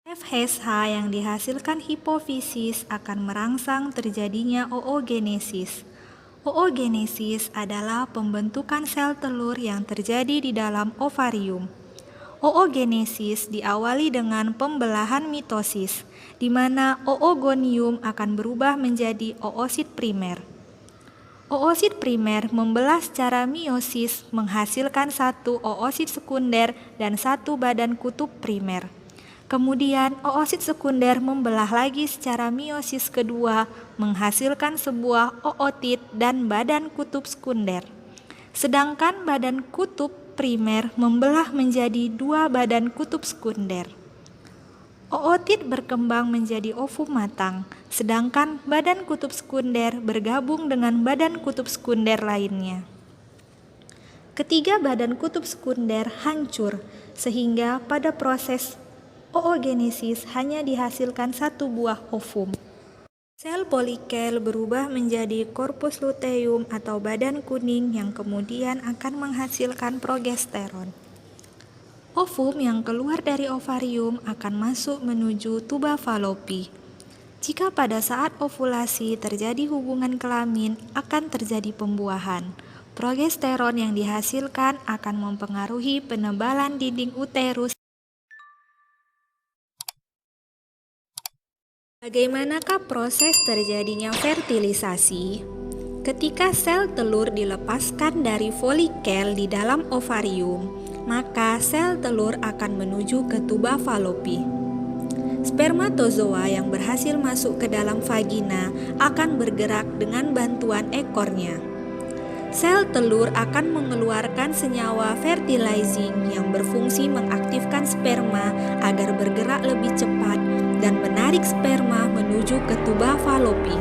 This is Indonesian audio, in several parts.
FSH yang dihasilkan hipofisis akan merangsang terjadinya oogenesis. Oogenesis adalah pembentukan sel telur yang terjadi di dalam ovarium. Oogenesis diawali dengan pembelahan mitosis, di mana oogonium akan berubah menjadi oosit primer. Oosit primer membelah secara meiosis menghasilkan satu oosit sekunder dan satu badan kutub primer. Kemudian oosit sekunder membelah lagi secara meiosis kedua menghasilkan sebuah ootit dan badan kutub sekunder. Sedangkan badan kutub primer membelah menjadi dua badan kutub sekunder. Ootit berkembang menjadi ovum matang, sedangkan badan kutub sekunder bergabung dengan badan kutub sekunder lainnya. Ketiga badan kutub sekunder hancur, sehingga pada proses oogenesis hanya dihasilkan satu buah ovum. Sel polikel berubah menjadi korpus luteum atau badan kuning yang kemudian akan menghasilkan progesteron. Ovum yang keluar dari ovarium akan masuk menuju tuba falopi. Jika pada saat ovulasi terjadi hubungan kelamin, akan terjadi pembuahan. Progesteron yang dihasilkan akan mempengaruhi penebalan dinding uterus. Bagaimanakah proses terjadinya fertilisasi? Ketika sel telur dilepaskan dari folikel di dalam ovarium, maka sel telur akan menuju ke tuba falopi. Spermatozoa yang berhasil masuk ke dalam vagina akan bergerak dengan bantuan ekornya. Sel telur akan mengeluarkan senyawa fertilizing yang berfungsi mengaktifkan sperma agar bergerak lebih cepat dan menarik sperma menuju ke tuba falopi.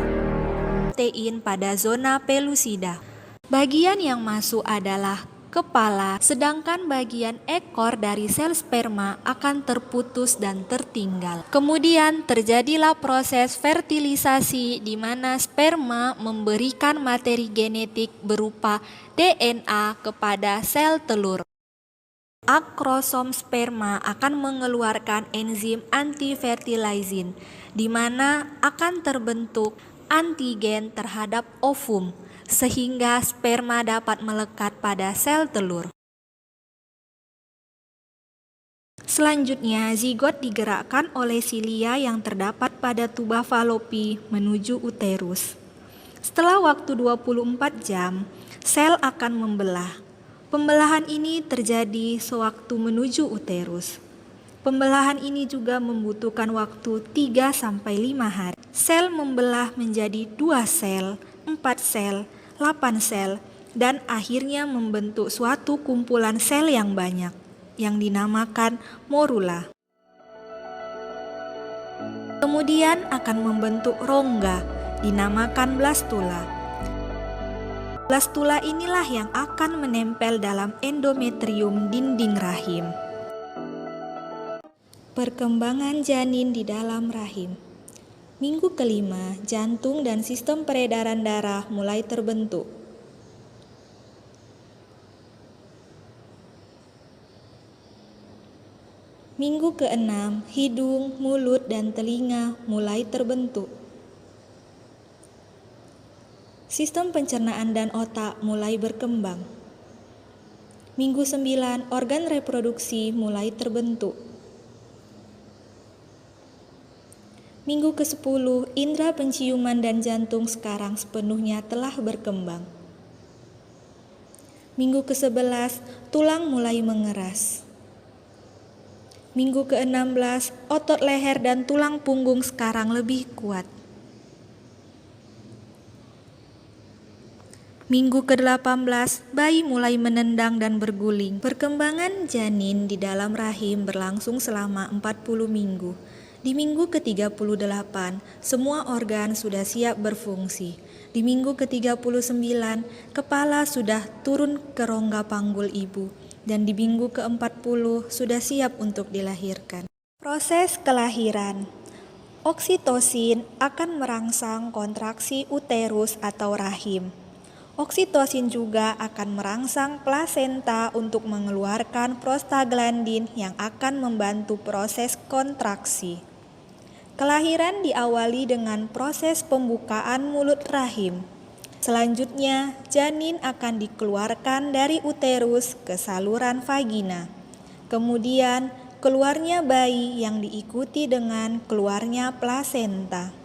Protein pada zona pelusida. Bagian yang masuk adalah kepala, sedangkan bagian ekor dari sel sperma akan terputus dan tertinggal. Kemudian terjadilah proses fertilisasi di mana sperma memberikan materi genetik berupa DNA kepada sel telur. Akrosom sperma akan mengeluarkan enzim anti-fertilizing, di mana akan terbentuk antigen terhadap ovum, sehingga sperma dapat melekat pada sel telur. Selanjutnya, zigot digerakkan oleh silia yang terdapat pada tuba falopi menuju uterus. Setelah waktu 24 jam, sel akan membelah. Pembelahan ini terjadi sewaktu menuju uterus. Pembelahan ini juga membutuhkan waktu 3-5 hari. Sel membelah menjadi 2 sel, 4 sel, 8 sel, dan akhirnya membentuk suatu kumpulan sel yang banyak, yang dinamakan morula. Kemudian akan membentuk rongga, dinamakan blastula. Blastula inilah yang akan menempel dalam endometrium dinding rahim. Perkembangan janin di dalam rahim. Minggu kelima, jantung dan sistem peredaran darah mulai terbentuk. Minggu keenam, hidung, mulut, dan telinga mulai terbentuk. Sistem pencernaan dan otak mulai berkembang. Minggu 9, organ reproduksi mulai terbentuk. Minggu ke-10, indera penciuman dan jantung sekarang sepenuhnya telah berkembang. Minggu ke-11, tulang mulai mengeras. Minggu ke-16, otot leher dan tulang punggung sekarang lebih kuat. Minggu ke-18, bayi mulai menendang dan berguling. Perkembangan janin di dalam rahim berlangsung selama 40 minggu. Di minggu ke-38, semua organ sudah siap berfungsi. Di minggu ke-39, kepala sudah turun ke rongga panggul ibu. Dan di minggu ke-40 sudah siap untuk dilahirkan. Proses kelahiran. Oksitosin akan merangsang kontraksi uterus atau rahim. Oksitosin juga akan merangsang plasenta untuk mengeluarkan prostaglandin yang akan membantu proses kontraksi. Kelahiran diawali dengan proses pembukaan mulut rahim. Selanjutnya, janin akan dikeluarkan dari uterus ke saluran vagina. Kemudian, keluarnya bayi yang diikuti dengan keluarnya plasenta.